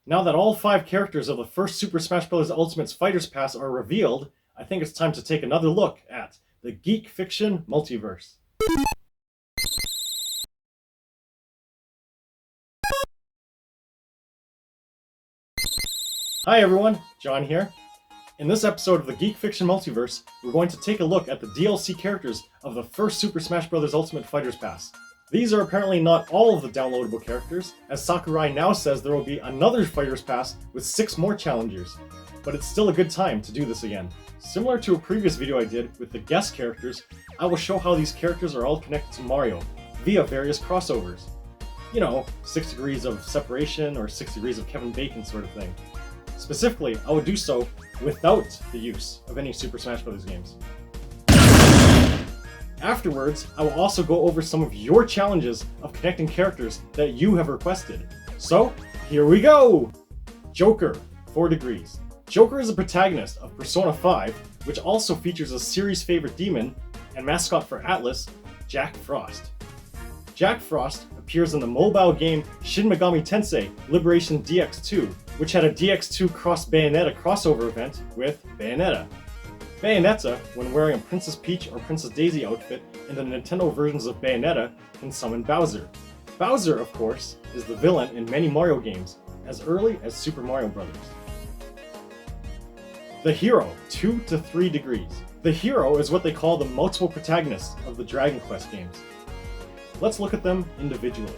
Now that all 5 characters of the first Super Smash Bros. Ultimate's Fighters Pass are revealed, I think it's time to take another look at the Geek Fiction Multiverse. Hi everyone, John here. In this episode of the Geek Fiction Multiverse, we're going to take a look at the DLC characters of the first Super Smash Bros. Ultimate Fighters Pass. These are apparently not all of the downloadable characters, as Sakurai now says there will be another Fighters Pass with 6 more challengers. But it's still a good time to do this again. Similar to a previous video I did with the guest characters, I will show how these characters are all connected to Mario via various crossovers. You know, 6 degrees of separation or 6 degrees of Kevin Bacon sort of thing. Specifically, I will do so without the use of any Super Smash Bros. Games. Afterwards, I will also go over some of your challenges of connecting characters that you have requested. So, here we go! Joker, 4 degrees. Joker is a protagonist of Persona 5, which also features a series favorite demon and mascot for Atlas, Jack Frost. Jack Frost appears in the mobile game Shin Megami Tensei Liberation DX2, which had a DX2 Cross Bayonetta crossover event with Bayonetta. Bayonetta, when wearing a Princess Peach or Princess Daisy outfit in the Nintendo versions of Bayonetta, can summon Bowser. Bowser, of course, is the villain in many Mario games, as early as Super Mario Bros. The Hero, 2 to 3 degrees. The Hero is what they call the multiple protagonists of the Dragon Quest games. Let's look at them individually.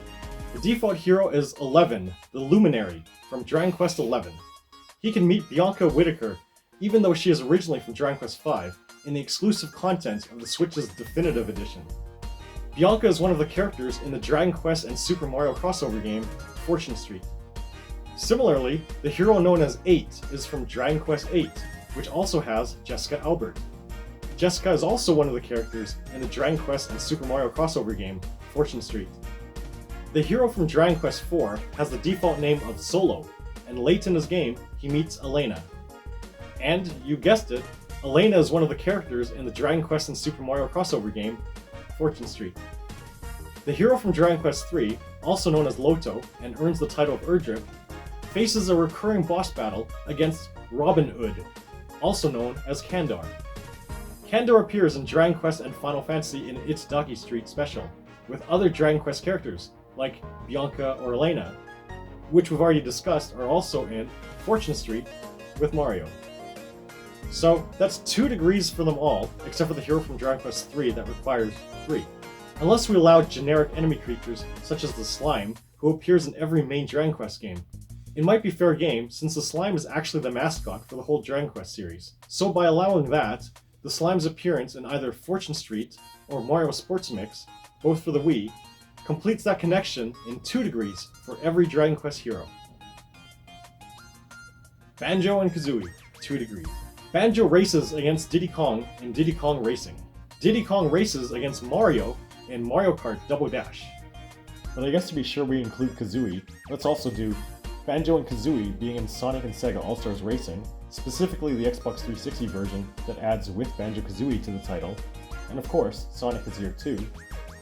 The default hero is 11, the Luminary, from Dragon Quest XI. He can meet Bianca Whitaker, even though she is originally from Dragon Quest V, in the exclusive content of the Switch's Definitive Edition. Bianca is one of the characters in the Dragon Quest and Super Mario crossover game, Fortune Street. Similarly, the hero known as 8 is from Dragon Quest VIII, which also has Jessica Albert. Jessica is also one of the characters in the Dragon Quest and Super Mario crossover game, Fortune Street. The hero from Dragon Quest IV has the default name of Solo, and late in his game, he meets Elena. And, you guessed it, Elena is one of the characters in the Dragon Quest and Super Mario crossover game, Fortune Street. The hero from Dragon Quest III, also known as Loto, and earns the title of Erdrick, faces a recurring boss battle against Robin Hood, also known as Kandar. Kandar appears in Dragon Quest and Final Fantasy in its Itadaki Street special, with other Dragon Quest characters, like Bianca or Elena, which we've already discussed are also in Fortune Street with Mario. So that's 2 degrees for them all, except for the hero from Dragon Quest III that requires 3. Unless we allow generic enemy creatures, such as the Slime, who appears in every main Dragon Quest game. It might be fair game, since the Slime is actually the mascot for the whole Dragon Quest series. So by allowing that, the Slime's appearance in either Fortune Street or Mario Sports Mix, both for the Wii, completes that connection in 2 degrees for every Dragon Quest hero. Banjo and Kazooie, 2 degrees. Banjo races against Diddy Kong in Diddy Kong Racing. Diddy Kong races against Mario in Mario Kart Double Dash. But I guess to be sure we include Kazooie, let's also do Banjo and Kazooie being in Sonic and Sega All-Stars Racing, specifically the Xbox 360 version that adds with Banjo-Kazooie to the title, and of course, Sonic is here too,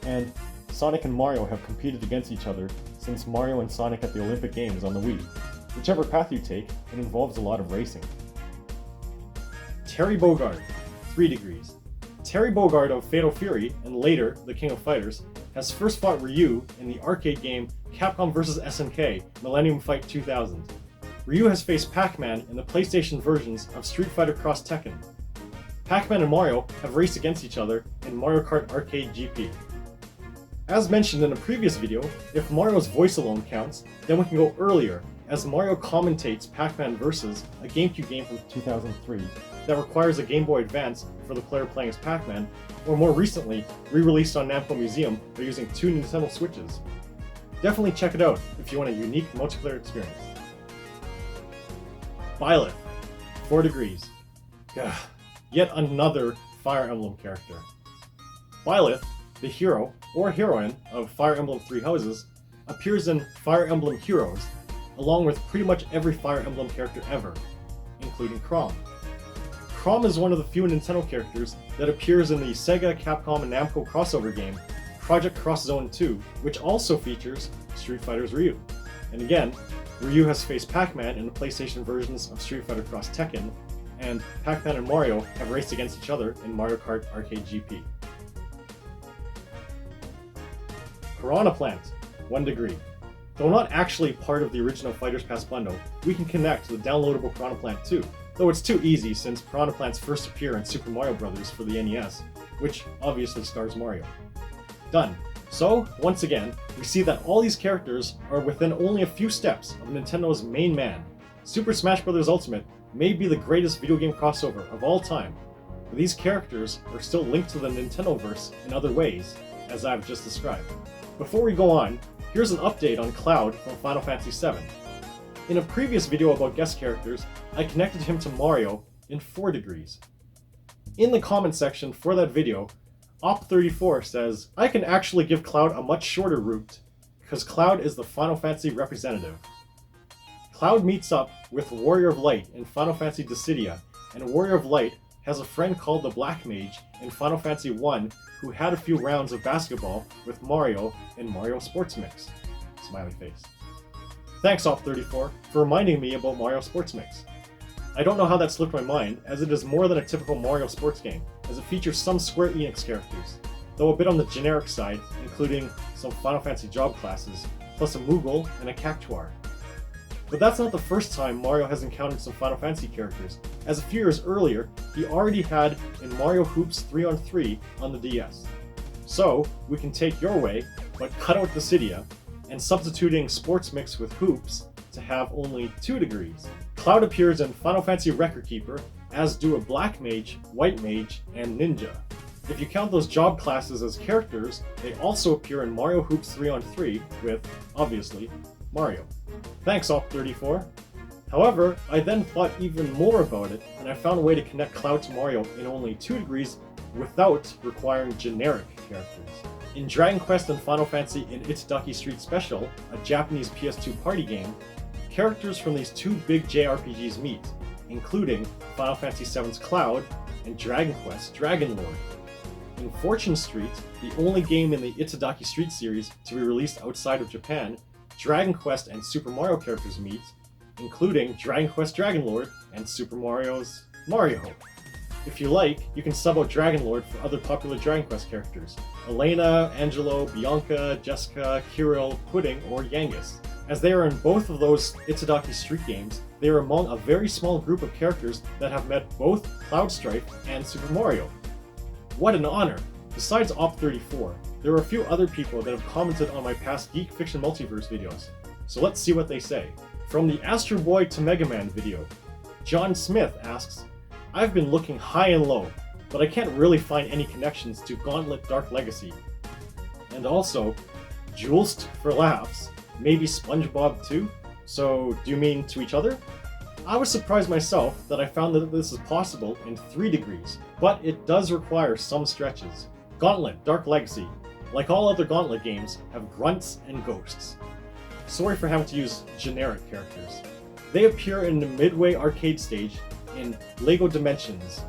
and Sonic and Mario have competed against each other since Mario and Sonic at the Olympic Games on the Wii. Whichever path you take, it involves a lot of racing. Terry Bogard, 3 degrees. Terry Bogard of Fatal Fury, and later The King of Fighters, has first fought Ryu in the arcade game Capcom vs SNK Millennium Fight 2000. Ryu has faced Pac-Man in the PlayStation versions of Street Fighter Cross Tekken. Pac-Man and Mario have raced against each other in Mario Kart Arcade GP. As mentioned in a previous video, if Mario's voice alone counts, then we can go earlier, as Mario commentates Pac-Man vs. a GameCube game from 2003 that requires a Game Boy Advance for the player playing as Pac-Man, or more recently, re-released on Namco Museum by using 2 Nintendo Switches. Definitely check it out if you want a unique multiplayer experience. Byleth, 4 degrees. Ugh, yet another Fire Emblem character. Byleth, the hero or heroine of Fire Emblem Three Houses, appears in Fire Emblem Heroes, along with pretty much every Fire Emblem character ever, including Chrom. Chrom is one of the few Nintendo characters that appears in the Sega, Capcom, and Namco crossover game, Project Cross Zone 2, which also features Street Fighter's Ryu. And again, Ryu has faced Pac-Man in the PlayStation versions of Street Fighter Cross Tekken, and Pac-Man and Mario have raced against each other in Mario Kart Arcade GP. Piranha Plant, 1 degree. Though not actually part of the original Fighters Pass bundle, we can connect to the downloadable Piranha Plant too, though it's too easy since Piranha Plants first appear in Super Mario Bros. For the NES, which obviously stars Mario. Done. So, once again, we see that all these characters are within only a few steps of Nintendo's main man. Super Smash Bros. Ultimate may be the greatest video game crossover of all time, but these characters are still linked to the Nintendoverse in other ways, as I've just described. Before we go on, here's an update on Cloud from Final Fantasy VII. In a previous video about guest characters, I connected him to Mario in 4 degrees. In the comment section for that video, Op34 says, I can actually give Cloud a much shorter route, because Cloud is the Final Fantasy representative. Cloud meets up with Warrior of Light in Final Fantasy Dissidia, and Warrior of Light has a friend called the Black Mage in Final Fantasy I who had a few rounds of basketball with Mario in Mario Sports Mix. Smiley face. Thanks Op34 for reminding me about Mario Sports Mix. I don't know how that slipped my mind, as it is more than a typical Mario sports game, as it features some Square Enix characters, though a bit on the generic side, including some Final Fantasy job classes, plus a Moogle and a Cactuar. But that's not the first time Mario has encountered some Final Fantasy characters, as a few years earlier, he already had in Mario Hoops 3-on-3 on the DS. So, we can take your way, but cut out Dissidia, and substituting Sports Mix with Hoops to have only 2 degrees. Cloud appears in Final Fantasy Record Keeper, as do a Black Mage, White Mage, and Ninja. If you count those job classes as characters, they also appear in Mario Hoops 3-on-3 with, obviously, Mario. Thanks Op34. However, I then thought even more about it, and I found a way to connect Cloud to Mario in only 2 degrees without requiring generic characters. In Dragon Quest and Final Fantasy in Itadaki Street Special, a Japanese PS2 party game, characters from these 2 big JRPGs meet, including Final Fantasy VII's Cloud and Dragon Quest Dragon Lord. In Fortune Street, the only game in the Itadaki Street series to be released outside of Japan, Dragon Quest and Super Mario characters meet, including Dragon Quest Dragon Lord and Super Mario's Mario. If you like, you can sub out Dragon Lord for other popular Dragon Quest characters, Elena, Angelo, Bianca, Jessica, Kirill, Pudding, or Yangus. As they are in both of those Itadaki Street games, they are among a very small group of characters that have met both Cloud Strife and Super Mario. What an honor! Besides Op34, there are a few other people that have commented on my past Geek Fiction Multiverse videos, so let's see what they say. From the Astro Boy to Mega Man video, John Smith asks, I've been looking high and low, but I can't really find any connections to Gauntlet Dark Legacy. And also, Julst for laughs, maybe SpongeBob too? So, do you mean to each other? I was surprised myself that I found that this is possible in 3 degrees, but it does require some stretches. Gauntlet Dark Legacy, like all other Gauntlet games, have grunts and ghosts. Sorry for having to use generic characters. They appear in the Midway arcade stage in LEGO Dimensions.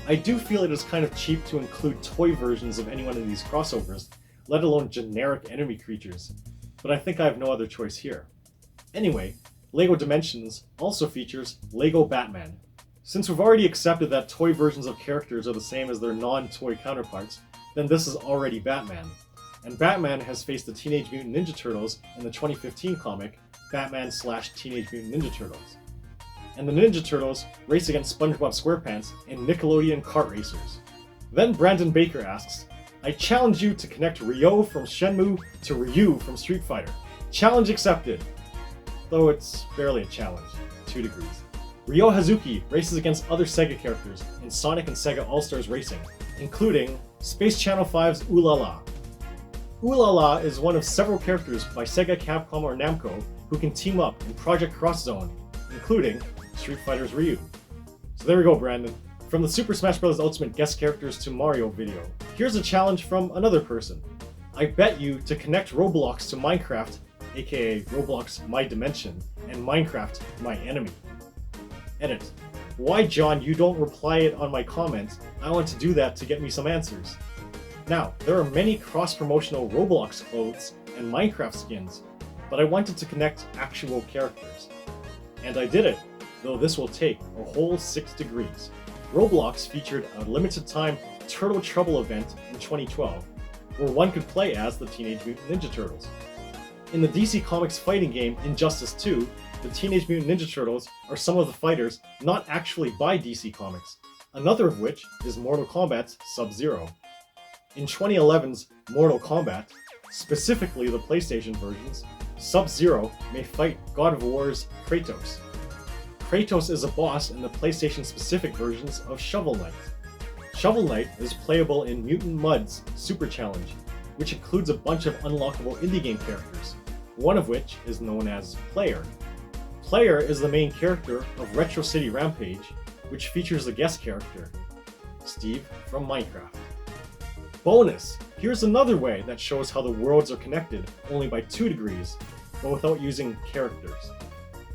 I do feel it is kind of cheap to include toy versions of any one of these crossovers, let alone generic enemy creatures, but I think I have no other choice here. Anyway, LEGO Dimensions also features LEGO Batman. Since we've already accepted that toy versions of characters are the same as their non-toy counterparts, then this is already Batman. And Batman has faced the Teenage Mutant Ninja Turtles in the 2015 comic, Batman/Teenage Mutant Ninja Turtles. And the Ninja Turtles race against SpongeBob SquarePants in Nickelodeon Kart Racers. Then Brandon Baker asks, I challenge you to connect Ryo from Shenmue to Ryu from Street Fighter. Challenge accepted. Though it's barely a challenge, 2 degrees. Ryo Hazuki races against other Sega characters in Sonic and Sega All-Stars Racing, including Space Channel 5's Ooh La La. Ooh La La is one of several characters by Sega, Capcom, or Namco who can team up in Project Cross Zone, including Street Fighter's Ryu. So there we go, Brandon. From the Super Smash Bros. Ultimate guest characters to Mario video, here's a challenge from another person. I bet you to connect Roblox to Minecraft, aka Roblox My Dimension, and Minecraft My Enemy. Edit. Why, John, you don't reply it on my comments? I want to do that to get me some answers. Now, there are many cross-promotional Roblox clothes and Minecraft skins, but I wanted to connect actual characters. And I did it, though this will take a whole 6 degrees. Roblox featured a limited time Turtle Trouble event in 2012, where one could play as the Teenage Mutant Ninja Turtles. In the DC Comics fighting game Injustice 2, the Teenage Mutant Ninja Turtles are some of the fighters not actually by DC Comics, another of which is Mortal Kombat's Sub-Zero. In 2011's Mortal Kombat, specifically the PlayStation versions, Sub-Zero may fight God of War's Kratos. Kratos is a boss in the PlayStation-specific versions of Shovel Knight. Shovel Knight is playable in Mutant Mud's Super Challenge, which includes a bunch of unlockable indie game characters, one of which is known as Player. Player is the main character of Retro City Rampage, which features a guest character, Steve from Minecraft. Bonus! Here's another way that shows how the worlds are connected only by 2 degrees, but without using characters.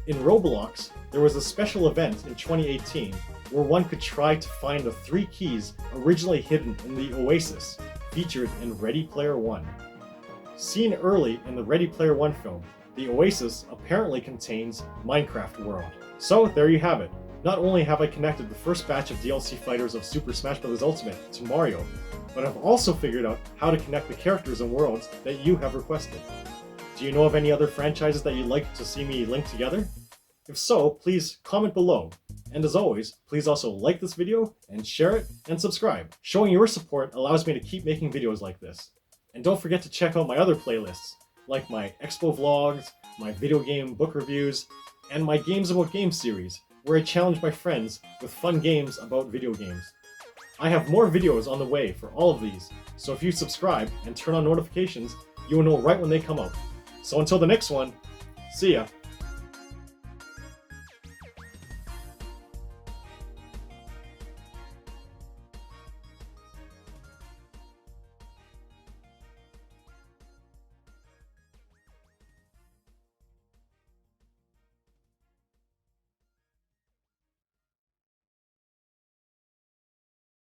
In Roblox, there was a special event in 2018 where one could try to find the 3 keys originally hidden in the Oasis, featured in Ready Player One. Seen early in the Ready Player One film, the Oasis apparently contains Minecraft World. So there you have it. Not only have I connected the first batch of DLC fighters of Super Smash Bros. Ultimate to Mario, but I've also figured out how to connect the characters and worlds that you have requested. Do you know of any other franchises that you'd like to see me link together? If so, please comment below. And as always, please also like this video and share it and subscribe. Showing your support allows me to keep making videos like this. And don't forget to check out my other playlists, like my Expo vlogs, my video game book reviews, and my Games About Games series, where I challenge my friends with fun games about video games. I have more videos on the way for all of these, so if you subscribe and turn on notifications, you will know right when they come out. So until the next one, see ya!